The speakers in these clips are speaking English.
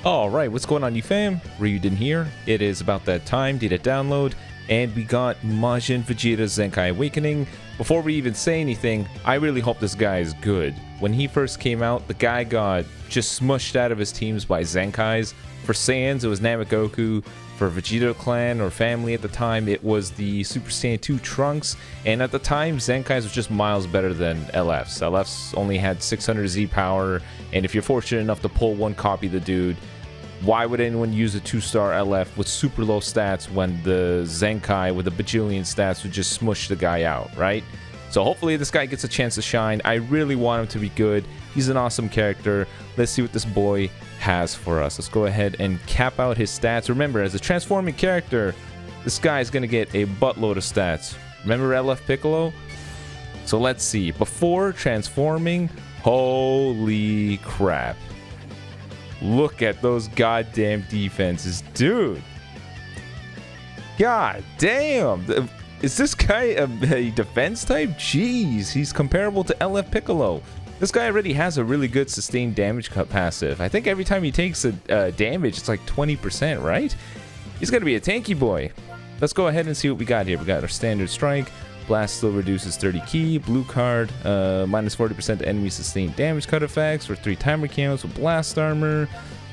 Alright, what's going on, you fam? Raiyuden here. It is about that time, data download, and we got Majin Vegeta Zenkai Awakening. Before we even say anything, I really hope this guy is good. When he first came out, the guy got just smushed out of his teams by Zenkais. For Saiyans, it was Namegoku. For Vegeta clan or family at the time, it was the Super Saiyan 2 Trunks. And at the time, Zenkais was just miles better than LFs. LFs only had 600 Z power, and if you're fortunate enough to pull one copy of the dude, why would anyone use a 2-star LF with super low stats when the Zenkai with a bajillion stats would just smush the guy out, right? So hopefully this guy gets a chance to shine. I really want him to be good. He's an awesome character. Let's see what this boy has for us. Let's go ahead and cap out his stats. Remember, as a transforming character, this guy is going to get a buttload of stats. Remember LF Piccolo? So let's see. Before transforming, holy crap. Look at those goddamn defenses, dude. God damn. Is this guy a defense type? Jeez, he's comparable to LF Piccolo. This guy already has a really good sustained damage cut passive. I think every time he takes a damage, it's like 20%, right? He's gonna be a tanky boy. Let's go ahead and see what we got here. We got our standard strike. Blast still reduces 30 ki. Blue card, minus 40% to enemy sustained damage cut effects for 3 timer counts with blast armor.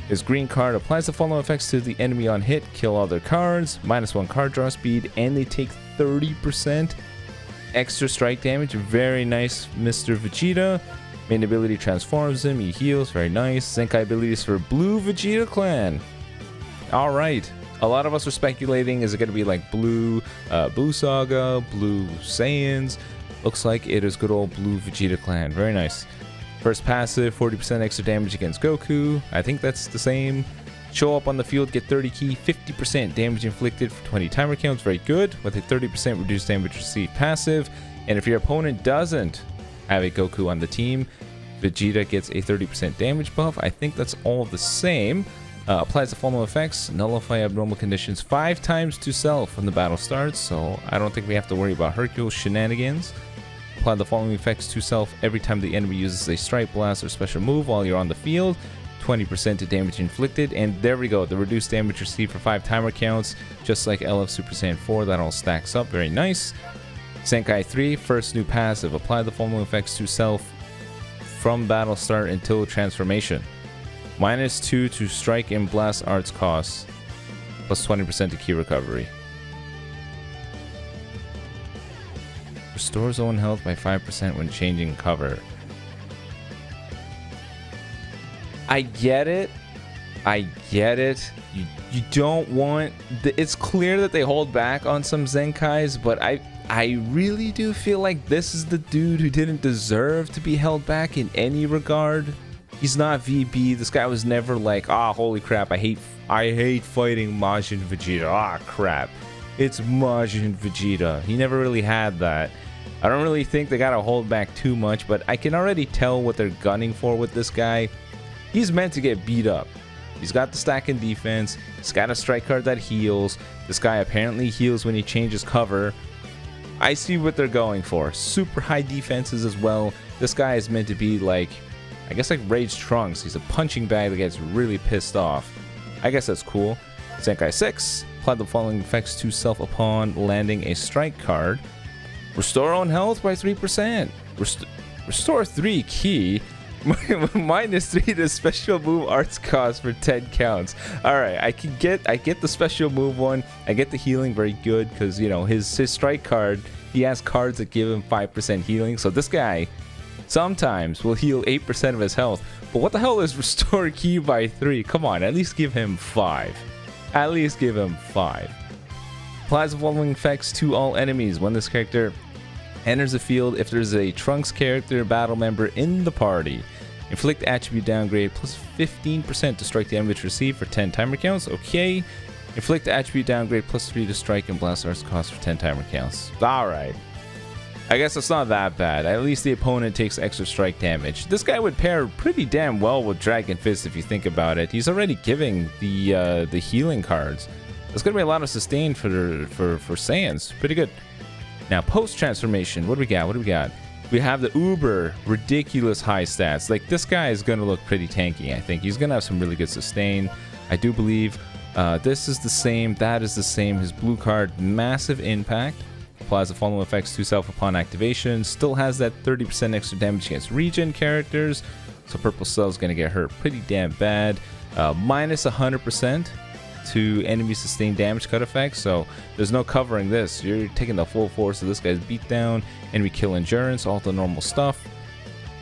His green card applies the following effects to the enemy on hit. Kill all their cards. Minus 1 card draw speed. And they take 30% extra strike damage. Very nice, Mr. Vegeta. Main ability transforms him. He heals. Very nice. Zenkai abilities for Blue Vegeta Clan. Alright. A lot of us are speculating, is it going to be like Blue Saga, Blue Saiyans? Looks like it is good old Blue Vegeta Clan. Very nice. First passive, 40% extra damage against Goku. I think that's the same. Show up on the field, get 30 ki, 50% damage inflicted for 20 timer counts. Very good. With a 30% reduced damage received passive. And if your opponent doesn't have a Goku on the team, Vegeta gets a 30% damage buff. I think that's all the same. Applies the following effects. Nullify abnormal conditions 5 times to self when the battle starts, so I don't think we have to worry about Hercule's shenanigans. Apply the following effects to self every time the enemy uses a strike, blast, or special move while you're on the field. 20% to damage inflicted, and there we go. The reduced damage received for 5 timer counts, just like LF Super Saiyan 4. That all stacks up. Very nice. Zenkai 3, first new passive. Apply the following effects to self from battle start until transformation. Minus 2 to strike and blast arts costs, plus 20% to ki recovery. Restores own health by 5% when changing cover. I get it. I get it. You don't want... It's clear that they hold back on some Zenkais, but I really do feel like this is the dude who didn't deserve to be held back in any regard. He's not VB. This guy was never like, holy crap, I hate fighting Majin Vegeta. Crap. It's Majin Vegeta. He never really had that. I don't really think they gotta hold back too much, but I can already tell what they're gunning for with this guy. He's meant to get beat up. He's got the stack in defense. He's got a strike card that heals. This guy apparently heals when he changes cover. I see what they're going for. Super high defenses as well. This guy is meant to be like, I guess like Rage Trunks. He's a punching bag that gets really pissed off. I guess that's cool. Zenkai 6. Apply the following effects to self upon landing a strike card. Restore own health by 3%. Restore 3 ki. Minus 3 to special move arts cost for 10 counts. Alright, I get the special move one. I get the healing, very good, because you know his strike card, he has cards that give him 5% healing. So this guy sometimes will heal 8% of his health. But what the hell is restore ki by 3? Come on, at least give him 5. At least give him 5. Applies the following effects to all enemies when this character enters the field if there's a Trunks character battle member in the party. Inflict attribute downgrade plus 15% to strike damage received for 10 timer counts. Okay. Inflict attribute downgrade plus 3 to strike and blast arts cost for 10 timer counts. Alright. I guess it's not that bad. At least the opponent takes extra strike damage. This guy would pair pretty damn well with Dragon Fist if you think about it. He's already giving the healing cards. There's gonna be a lot of sustain for Saiyans. Pretty good. Now post transformation, what do we got? we have the uber ridiculous high stats. Like, this guy is going to look pretty tanky. I think he's going to have some really good sustain. I do believe this is the same, that is the same. His blue card, massive impact, applies the following effects to self upon activation, still has that 30% extra damage against regen characters, so purple cell is going to get hurt pretty damn bad. Minus 100% to enemy sustained damage cut effects, so there's no covering this. You're taking the full force of this guy's beatdown, enemy kill endurance, all the normal stuff.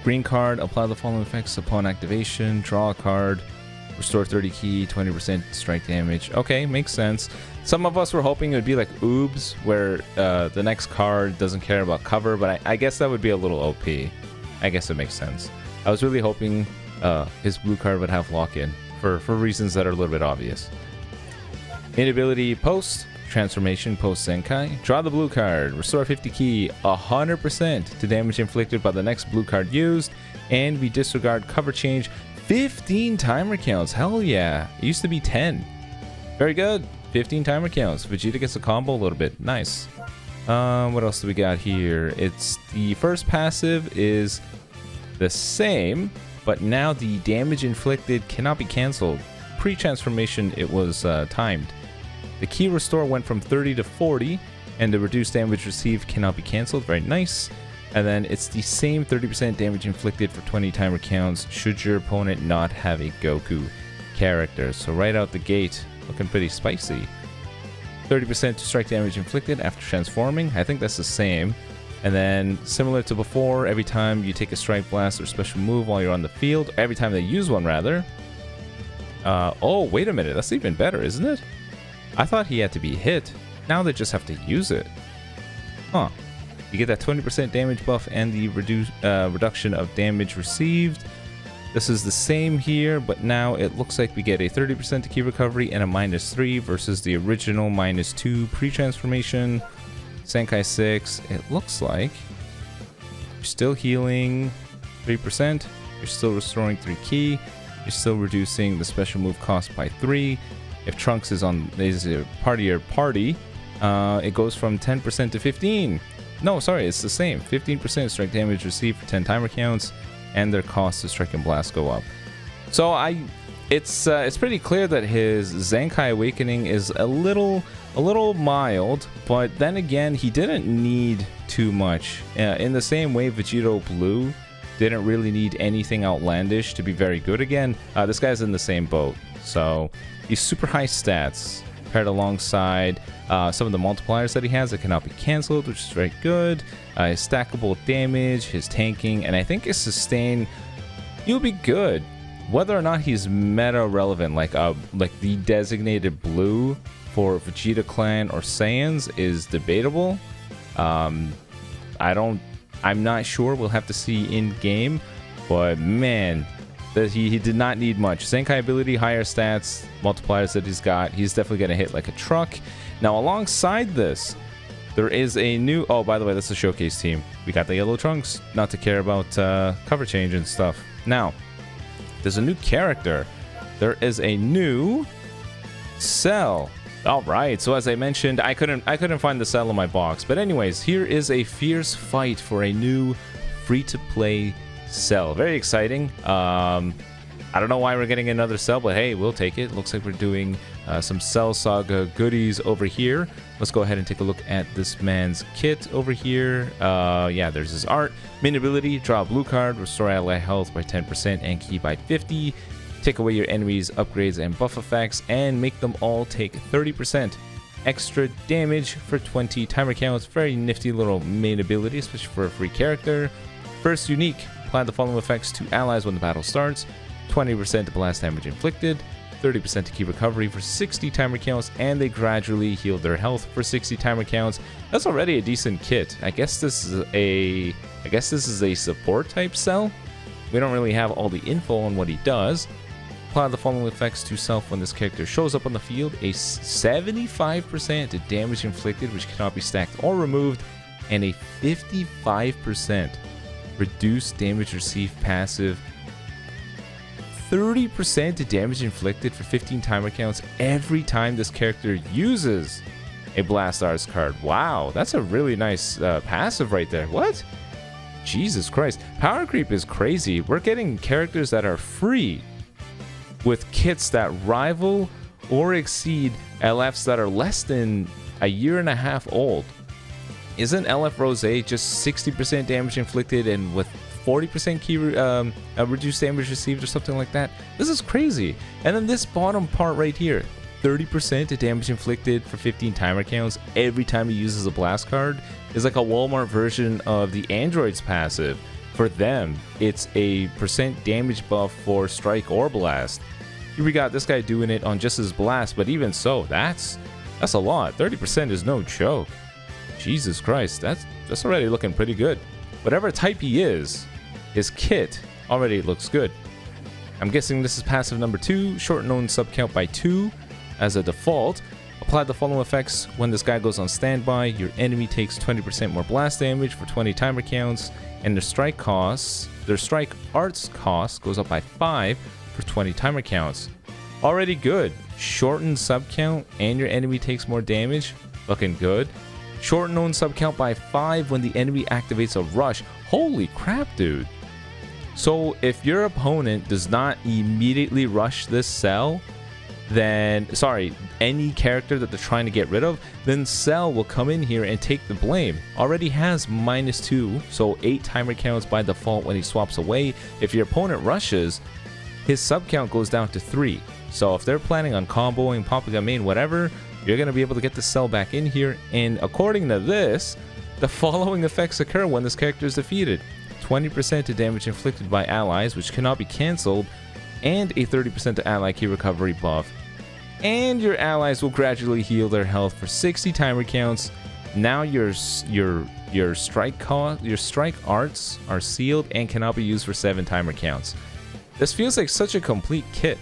Green card, apply the following effects upon activation, draw a card, restore 30 key, 20% strike damage. Okay, makes sense. Some of us were hoping it would be like Oobs, where the next card doesn't care about cover, but I guess that would be a little OP. I guess it makes sense. I was really hoping his blue card would have lock-in for reasons that are a little bit obvious. Inability post, transformation post Zenkai. Draw the blue card, restore 50 key, 100% to damage inflicted by the next blue card used, and we disregard cover change 15 timer counts. Hell yeah. It used to be 10. Very good. 15 timer counts. Vegeta gets a combo a little bit. Nice. What else do we got here? It's the first passive is the same, but now the damage inflicted cannot be canceled. Pre-transformation, it was timed. The key restore went from 30 to 40, and the reduced damage received cannot be canceled. Very nice. And then it's the same 30% damage inflicted for 20 timer counts should your opponent not have a Goku character. So right out the gate, looking pretty spicy. 30% to strike damage inflicted after transforming. I think that's the same. And then similar to before, every time you take a strike blast or special move while you're on the field, every time they use one rather. Oh, wait a minute. That's even better, isn't it? I thought he had to be hit. Now they just have to use it. Huh. You get that 20% damage buff and the reduction of damage received. This is the same here, but now it looks like we get a 30% key recovery and a -3 versus the original -2 pre-transformation. Zenkai 6, it looks like you're still healing 3%, you're still restoring 3 key, you're still reducing the special move cost by 3. If Trunks is a part of your party, it goes from 10% to 15. No, sorry, it's the same. 15% strike damage received for 10 timer counts, and their cost to strike and blast go up. So it's pretty clear that his Zenkai Awakening is a little mild, but then again, he didn't need too much. In the same way, Vegeta Blue didn't really need anything outlandish to be very good again. This guy's in the same boat. So he's super high stats paired alongside some of the multipliers that he has that cannot be canceled, which is very good. His stackable damage, his tanking, and I think his sustain, he'll be good. Whether or not he's meta relevant, like the designated blue for Vegeta Clan or Saiyans, is debatable. I'm not sure. We'll have to see in game, but man, that he did not need much. Zenkai ability, higher stats, multipliers that he's got. He's definitely going to hit like a truck. Now, alongside this, there is a new... Oh, by the way, that's the showcase team. We got the yellow Trunks, not to care about cover change and stuff. Now, there's a new character. There is a new Cell. All right, so as I mentioned, I couldn't find the Cell in my box. But anyways, here is a fierce fight for a new free-to-play Cell. Very exciting. I don't know why we're getting another Cell, but hey, we'll take it. Looks like we're doing some Cell Saga goodies over here. Let's go ahead and take a look at this man's kit over here. Yeah, there's his art. Main ability, draw a blue card, restore ally health by 10% and key by 50. Take away your enemies' upgrades and buff effects and make them all take 30% extra damage for 20 timer counts. Very nifty little main ability, especially for a free character. First unique, apply the following effects to allies when the battle starts. 20% to blast damage inflicted, 30% to key recovery for 60 timer counts, and they gradually heal their health for 60 timer counts. That's already a decent kit. I guess this is a support type Cell. We don't really have all the info on what he does. Apply the following effects to self when this character shows up on the field. A 75% to damage inflicted, which cannot be stacked or removed, and a 55% reduced damage received passive. 30% to damage inflicted for 15 timer counts every time this character uses a Blast Arts card. Wow, that's a really nice passive right there. What? Jesus Christ. Power creep is crazy. We're getting characters that are free with kits that rival or exceed LFs that are less than a year and a half old. Isn't LF Rose just 60% damage inflicted and with 40% key reduced damage received or something like that? This is crazy. And then this bottom part right here, 30% damage inflicted for 15 timer counts every time he uses a blast card, is like a Walmart version of the Android's passive. For them, it's a percent damage buff for strike or blast. Here we got this guy doing it on just his blast, but even so, that's a lot. 30% is no joke. Jesus Christ, that's already looking pretty good. Whatever type he is, his kit already looks good. I'm guessing this is passive number 2, shorten own sub count by 2 as a default. Apply the following effects when this guy goes on standby. Your enemy takes 20% more blast damage for 20 timer counts, and their strike arts cost goes up by 5 for 20 timer counts. Already good. Shorten sub count and your enemy takes more damage. Looking good. Shorten own sub count by 5 when the enemy activates a rush. Holy crap, dude. So if your opponent does not immediately rush this cell, then, sorry, any character that they're trying to get rid of, then Cell will come in here and take the blame. Already has -2, so 8 timer counts by default when he swaps away. If your opponent rushes, his sub count goes down to 3. So if they're planning on comboing, popping a main, whatever, you're going to be able to get the Cell back in here. And according to this, the following effects occur when this character is defeated. 20% to damage inflicted by allies, which cannot be cancelled, and a 30% to ally key recovery buff. And your allies will gradually heal their health for 60 timer counts. Now your strike arts are sealed and cannot be used for 7 timer counts. This feels like such a complete kit.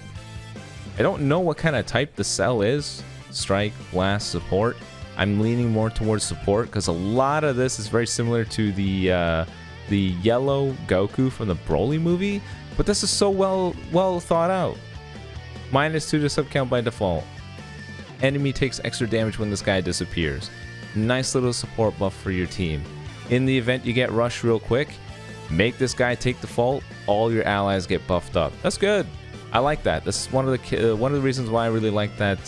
I don't know what kind of type the Cell is. Strike, blast, support. I'm leaning more towards support because a lot of this is very similar to the yellow Goku from the Broly movie, but this is so well thought out. -2 to sub count by default. Enemy takes extra damage when this guy disappears. Nice little support buff for your team. In the event you get rushed real quick, make this guy take default. All your allies get buffed up. That's good. I like that. This is one of the reasons why I really like that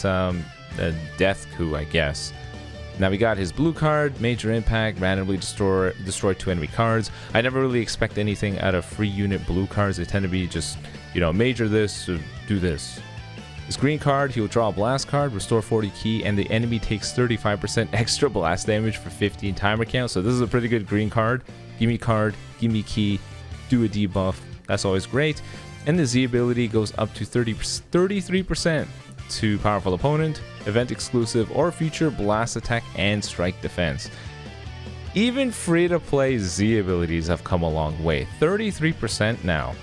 death coup, I guess. Now we got his blue card, major impact, randomly destroy 2 enemy cards. I never really expect anything out of free unit blue cards. They tend to be just, you know, major this, do this. His green card, he'll draw a blast card, restore 40 key, and the enemy takes 35% extra blast damage for 15 timer count. So this is a pretty good green card. Gimme card, gimme key, do a debuff. That's always great. And the Z ability goes up to 33% to powerful opponent, event exclusive, or future blast attack and strike defense. Even free-to-play Z abilities have come a long way. 33% now.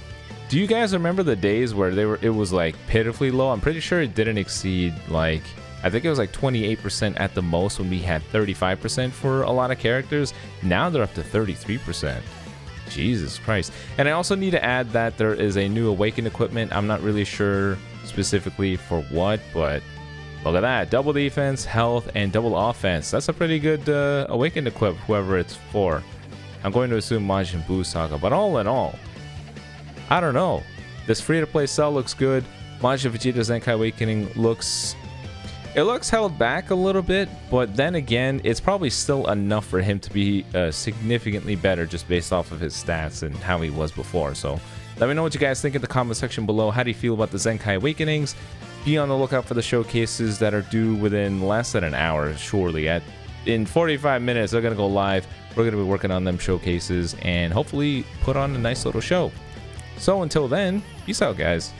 Do you guys remember the days where it was like pitifully low? I'm pretty sure it didn't exceed, like, I think it was like 28% at the most when we had 35% for a lot of characters. Now they're up to 33%. Jesus Christ. And I also need to add that there is a new Awakened equipment. I'm not really sure specifically for what, but look at that. Double defense, health, and double offense. That's a pretty good Awakened equip, whoever it's for. I'm going to assume MajinBlue Saga, but all in all, I don't know. This free-to-play Cell looks good. Majin Vegeta Zenkai Awakening looks held back a little bit, but then again, it's probably still enough for him to be significantly better just based off of his stats and how he was before. So let me know what you guys think in the comment section below. How do you feel about the Zenkai Awakenings? Be on the lookout for the showcases that are due within less than an hour, surely. In 45 minutes, they're going to go live. We're going to be working on them showcases and hopefully put on a nice little show. So until then, peace out, guys.